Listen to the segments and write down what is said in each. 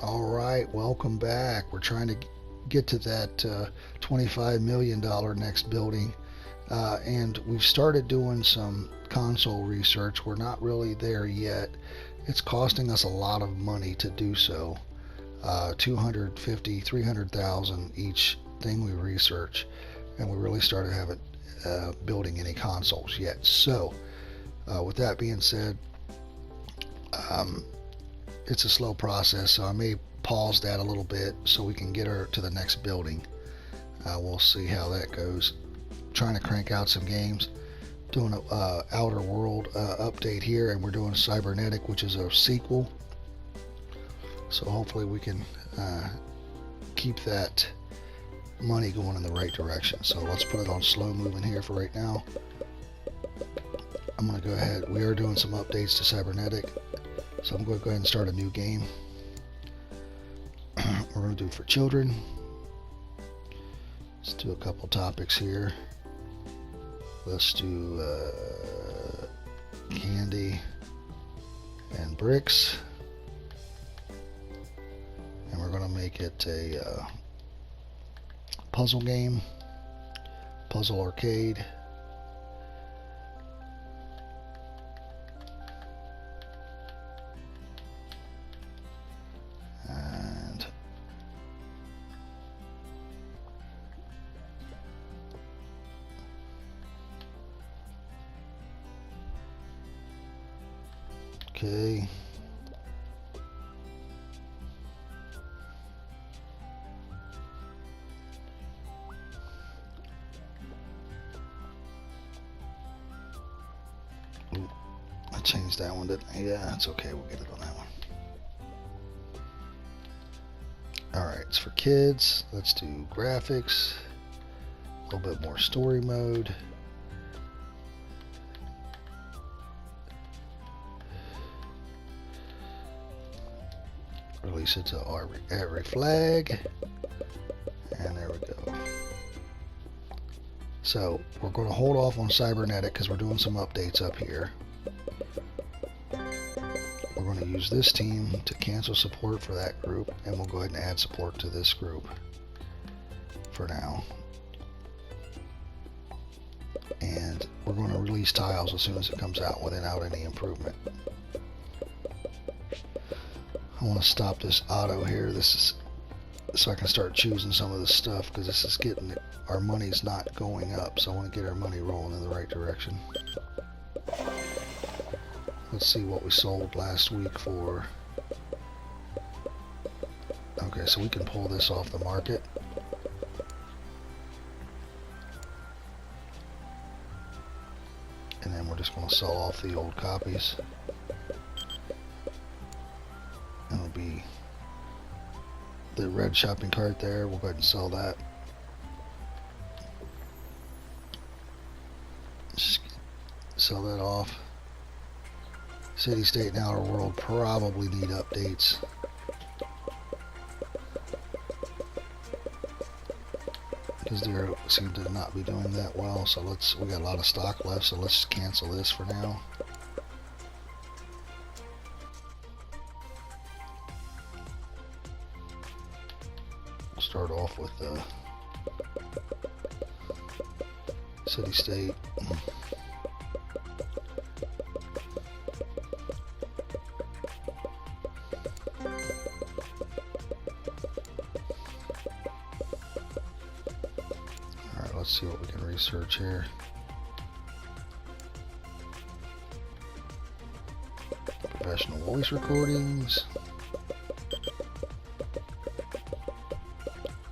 All right, welcome back. We're trying to get to that $25 million next building. And we've started doing some console research. We're not really there yet. It's costing us a lot of money to do so. 250, 300,000 each thing we research. And we really started having building any consoles yet. So, with that being said, um, it's a slow process, so I may pause that a little bit so we can get her to the next building. We'll see how that goes. Trying to crank out some games. Doing a Outer World update here, and we're doing Cybernetic, which is a sequel. So hopefully we can keep that money going in the right direction. So let's put it on slow moving here for right now. I'm going to go ahead. We are doing some updates to Cybernetic. So I'm going to go ahead and start a new game. We're going to do it for children. Let's do a couple topics here. Let's do candy and bricks. And we're going to make it a puzzle game. Puzzle arcade. Okay. Ooh, I changed that one, didn't I? Yeah, it's okay. We'll get it on that one. Alright, it's for kids. Let's do graphics. A little bit more story mode. Release it to every flag. And there we go. So we're going to hold off on Cybernetic because we're doing some updates up here. We're going to use this team to cancel support for that group, and we'll go ahead and add support to this group for now. And we're going to release tiles as soon as it comes out without any improvement. I want to stop this auto here. This is so I can start choosing some of this stuff, because this is getting our money's not going up, so I want to get our money rolling in the right direction. Let's see what we sold last week for. Okay, so we can pull this off the market. And then we're just going to sell off the old copies. And it'll be the red shopping cart there. We'll go ahead and sell that. Just sell that off. City, State, and Outer World probably need updates. Because they seem to not be doing that well. So we got a lot of stock left, so let's cancel this for now. We'll start off with the City, State. Let's see what we can research here. Professional voice recordings.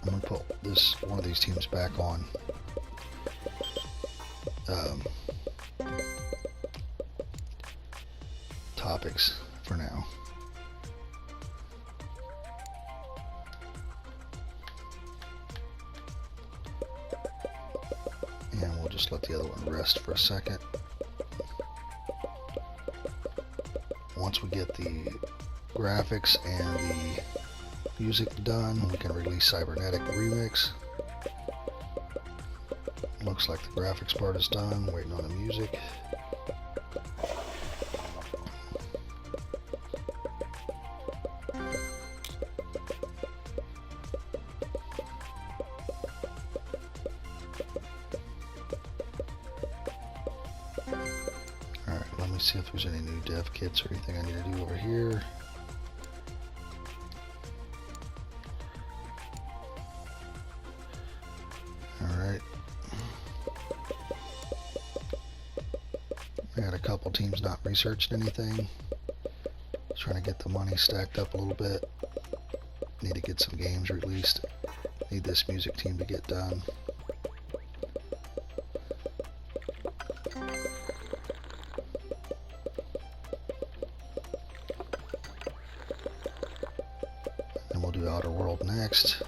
I'm going to put one of these teams back on. Topics for now. And we'll just let the other one rest for a second. Once we get the graphics and the music done, we can release Cybernetic Remix. Looks like the graphics part is done, waiting on the music. see if there's any new dev kits or anything I need to do over here. Alright. I got a couple teams not researched anything. Trying to get the money stacked up a little bit. Need to get some games released. Need this music team to get done. And we'll do Outer World next.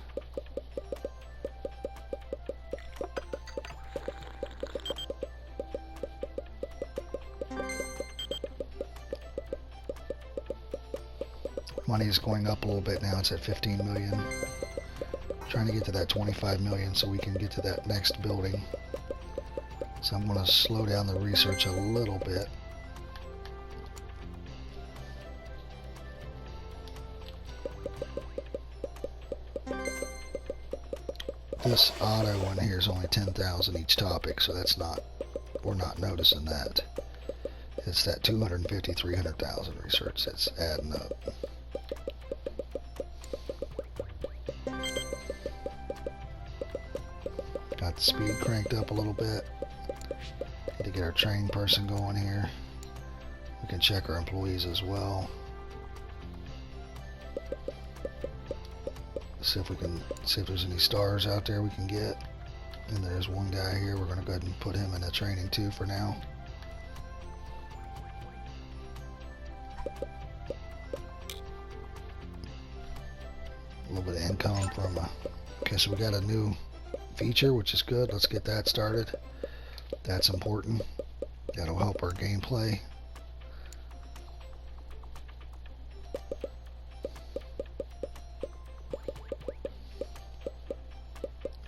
Money is going up a little bit now. It's at 15 million. Trying to get to that 25 million so we can get to that next building. So I'm going to slow down the research a little bit. This auto one here is only 10,000 each topic, so that's not, we're not noticing that. It's that 250, 300,000 research that's adding up. Got the speed cranked up a little bit. Need to get our training person going here. We can check our employees as well. See if there's any stars out there we can get. And there's one guy here. We're going to go ahead and put him in the training too for now. A little bit of income from okay, so we got a new feature, which is good. Let's get that started. That's important. That'll help our gameplay.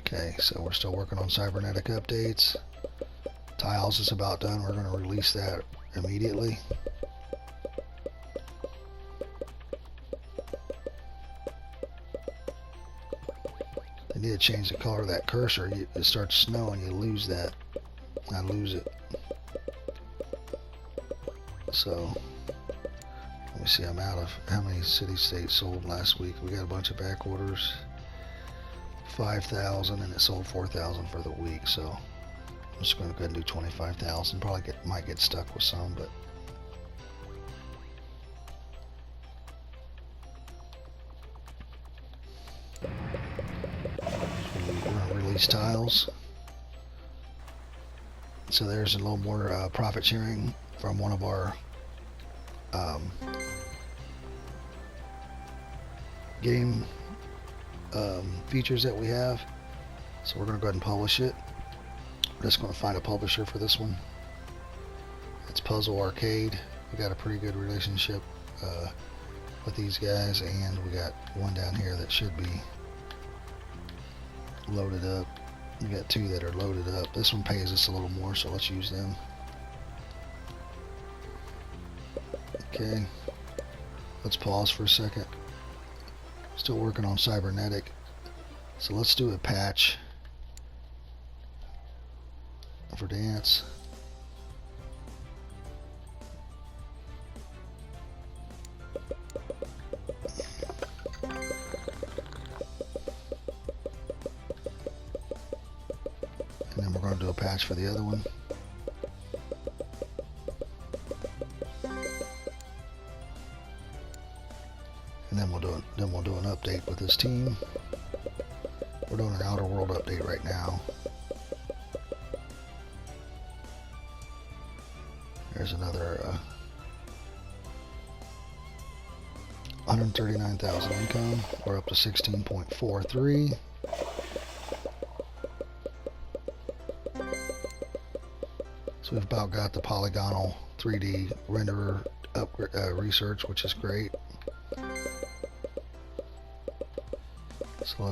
Okay, so we're still working on cybernetic updates. Tiles is about done. We're going to release that immediately. They need to change the color of that cursor. It starts snowing, you lose that. I lose it. So, let me see, I'm out of how many city-states sold last week. We got a bunch of back orders. 5,000, and it sold 4,000 for the week, so I'm just going to go ahead and do 25,000. Probably might get stuck with some, but we're going to release tiles. So there's a little more profit sharing from one of our game features that we have. So we're going to go ahead and publish it. We're just going to find a publisher for this one. It's Puzzle Arcade. We got a pretty good relationship with these guys, and we got one down here that should be loaded up. We got two that are loaded up. This one pays us a little more, so let's use them. Okay, let's pause for a second. Still working on cybernetic, so let's do a patch for dance. And then we're going to do a patch for the other one. And then we'll do an update with this team. We're doing an Outer World update right now. There's another 139,000 income. We're up to 16.43. So we've about got the polygonal 3D renderer research, which is great.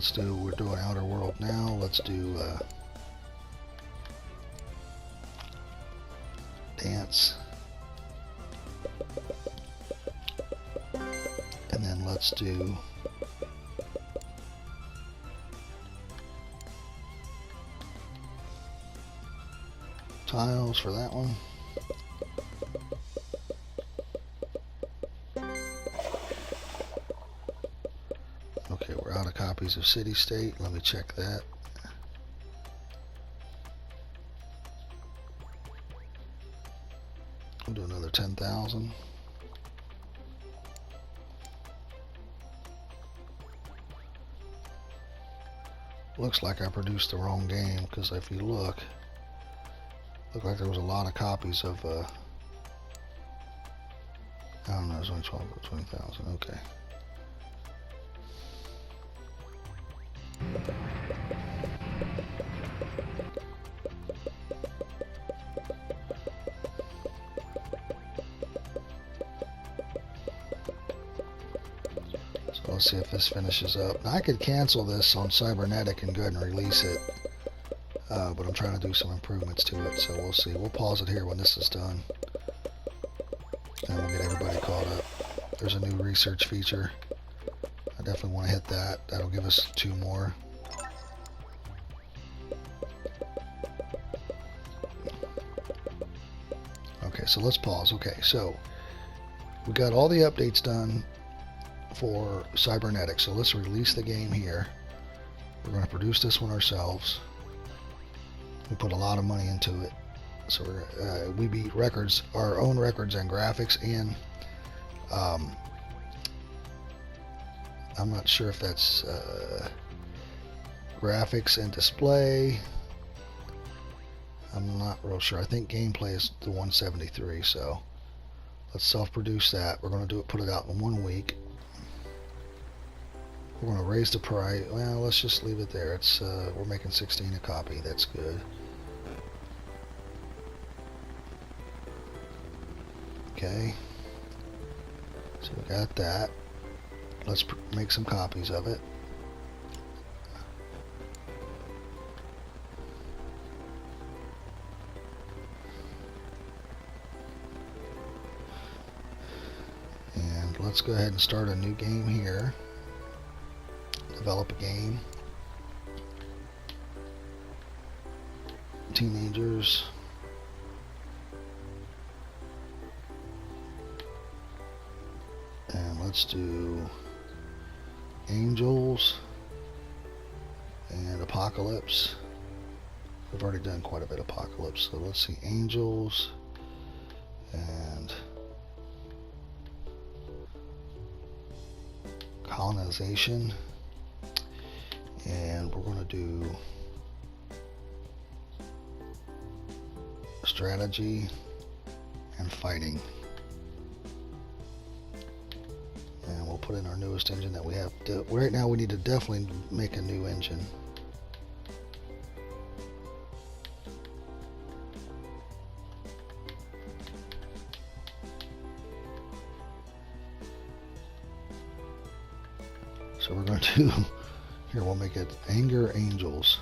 So we're doing Outer World now. Let's do dance. And then let's do tiles for that one. copies of City State. Let me check that. We'll do another 10,000. Looks like I produced the wrong game, because if you look like there was a lot of copies of I don't know, there's only 20,000. Okay. So let's see if this finishes up. Now, I could cancel this on Cybernetic and go ahead and release it, but I'm trying to do some improvements to it, so we'll see. We'll pause it here when this is done, and we'll get everybody caught up. There's a new research feature. I definitely want to hit that. That'll give us 2 more. Okay, so let's pause. Okay, so we got all the updates done for Cybernetic, so let's release the game here. We're going to produce this one ourselves. We put a lot of money into it, so we beat records, our own records and graphics, and I'm not sure if that's graphics and display. I'm not real sure. I think gameplay is the 173, so let's self-produce that. We're going to put it out in 1 week. We're going to raise the price. Well, let's just leave it there. It's we're making 16 a copy. That's good. Okay. So we got that. Let's make some copies of it. And let's go ahead and start a new game here. Develop a game. Teenagers. And let's do Angels and Apocalypse. We've already done quite a bit of Apocalypse, so let's see, Angels and Colonization. And we're going to do Strategy and Fighting. And we'll put in our newest engine that we have. Right now we need to definitely make a new engine. So we're going to here, we'll make it Anger Angels.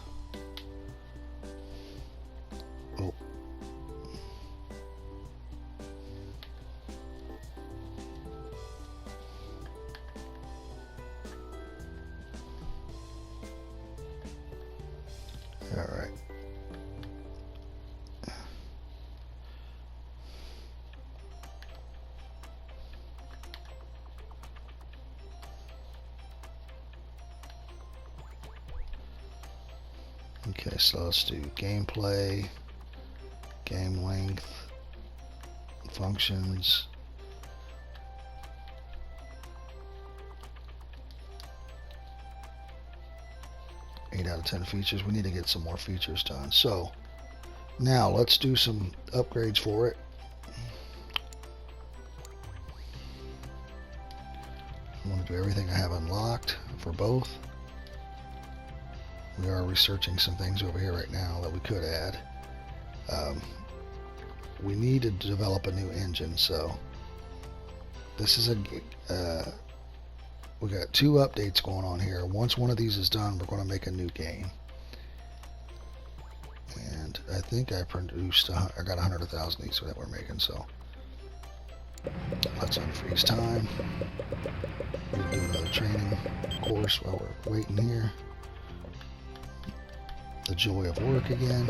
Oh. All right. Okay, so let's do gameplay, game length, functions. Eight out of 10 features. We need to get some more features done. So now let's do some upgrades for it. I want to do everything I have unlocked for both. We are researching some things over here right now that we could add. We need to develop a new engine, so this is we got 2 updates going on here. Once one of these is done, we're going to make a new game. And I think I produced, I got 100,000 of these that we're making, so let's unfreeze time. We'll do another training course while we're waiting here. The joy of work again.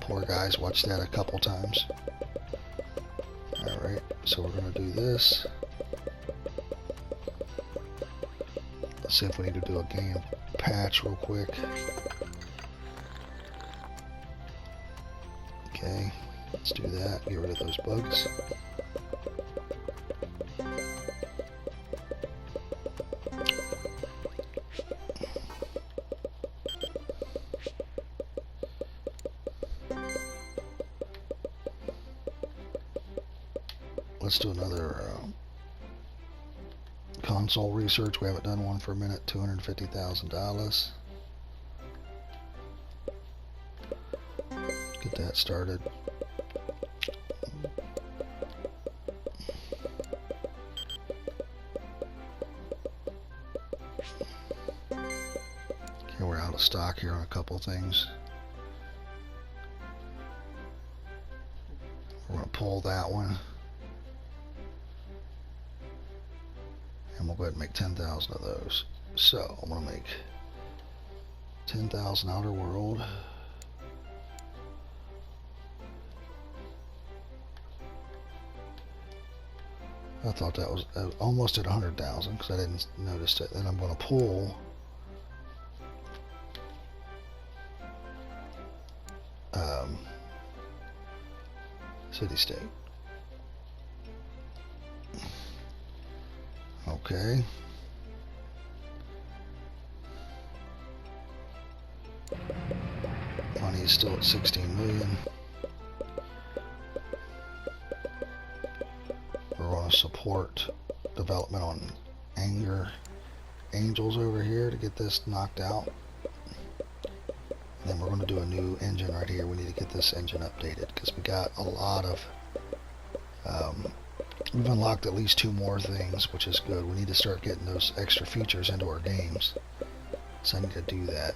Poor guys, watched that a couple times. Alright, so we're going to do this. Let's see if we need to do a game patch real quick. Okay, let's do that. Get rid of those bugs. Let's do another console research. We haven't done one for a minute. $250,000. Get that started. Okay, we're out of stock here on a couple things. We're going to pull that one. And we'll go ahead and make 10,000 of those. So I'm going to make 10,000 Outer World. I thought that was almost at 100,000 because I didn't notice it. Then I'm going to pull City State. Okay. Money is still at 16 million. We're going to support development on Angels over here to get this knocked out. And then we're going to do a new engine right here. We need to get this engine updated because we got a lot of we've unlocked at least 2 more things, which is good. We need to start getting those extra features into our games. So I need to do that.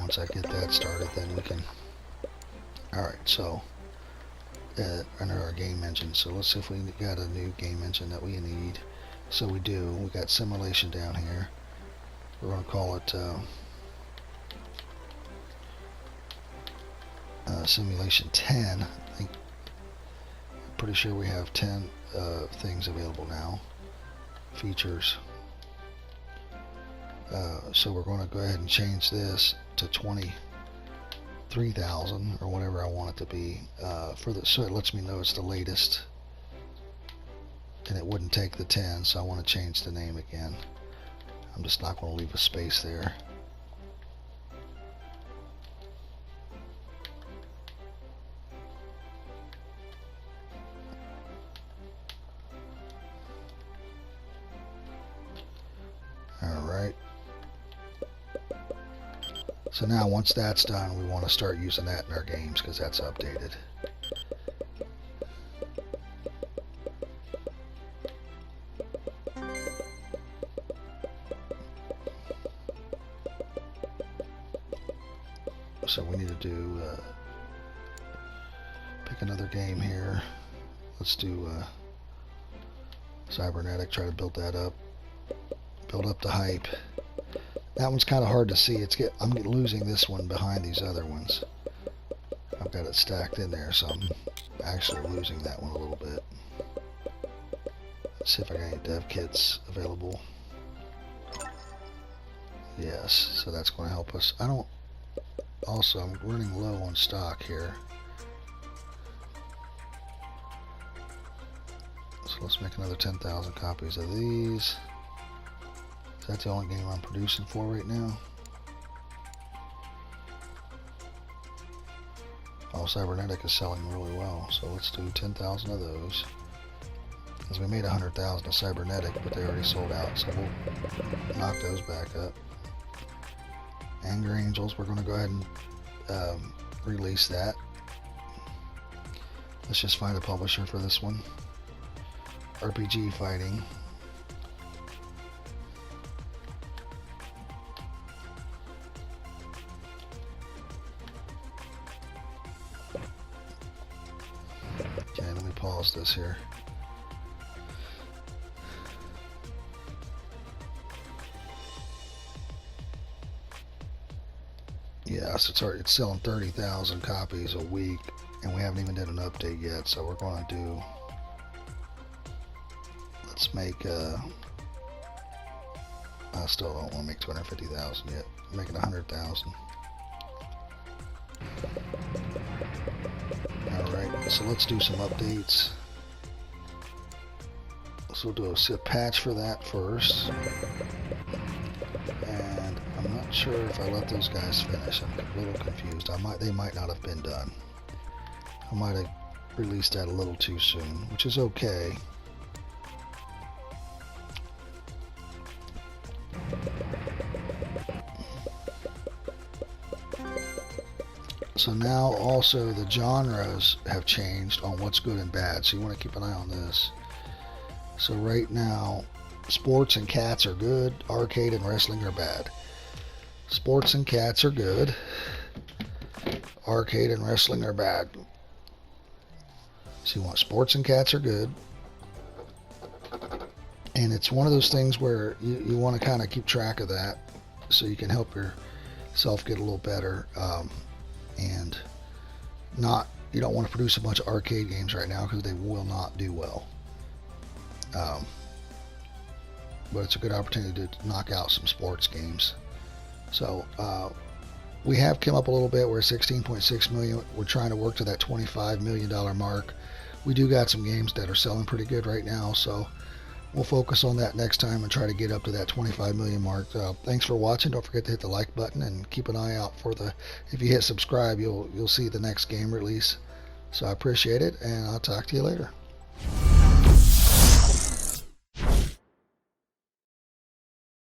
Once I get that started, then we can... Alright, so... enter our game engine. So let's see if we got a new game engine that we need. So we do. We got simulation down here. We're going to call it... simulation 10. I think... Pretty sure we have 10 things available now. Features. So we're going to go ahead and change this to 23,000 or whatever I want it to be so it lets me know it's the latest, and it wouldn't take the 10, so I want to change the name again. I'm just not going to leave a space there. Alright. So now once that's done, we want to start using that in our games because that's updated. So we need to do pick another game here. Let's do Cybernetic, try to build that up. Build up the hype. That one's kind of hard to see. I'm losing this one behind these other ones. I've got it stacked in there, so I'm actually losing that one a little bit. Let's see if I got any dev kits available. Yes, so that's going to help us. Also, I'm running low on stock here. So let's make another 10,000 copies of these. That's the only game I'm producing for right now. Oh, Cybernetic is selling really well, so let's do 10,000 of those. Because we made 100,000 of Cybernetic, but they already sold out, so we'll knock those back up. Anger Angels, we're going to go ahead and release that. Let's just find a publisher for this one. RPG Fighting. Okay, let me pause this here. Yeah, so it's selling 30,000 copies a week, and we haven't even done an update yet, so we're going to do, let's make I still don't want to make 250,000 yet. I'm making 100,000. Alright, so let's do some updates. So we'll do a patch for that first. And I'm not sure if I let those guys finish. I'm a little confused. They might not have been done. I might have released that a little too soon, which is okay. So now also the genres have changed on what's good and bad, so you want to keep an eye on this. So right now, sports and cats are good, arcade and wrestling are bad. Sports and cats are good, arcade and wrestling are bad. So you want sports and cats are good. And it's one of those things where you want to kind of keep track of that so you can help yourself get a little better. And you don't want to produce a bunch of arcade games right now because they will not do well. But it's a good opportunity to knock out some sports games. So we have come up a little bit. We're at 16.6 million. We're trying to work to that $25 million mark. We do got some games that are selling pretty good right now, so we'll focus on that next time and try to get up to that 25 million mark. Thanks for watching. Don't forget to hit the like button and keep an eye out for if you hit subscribe, you'll see the next game release. So I appreciate it, and I'll talk to you later.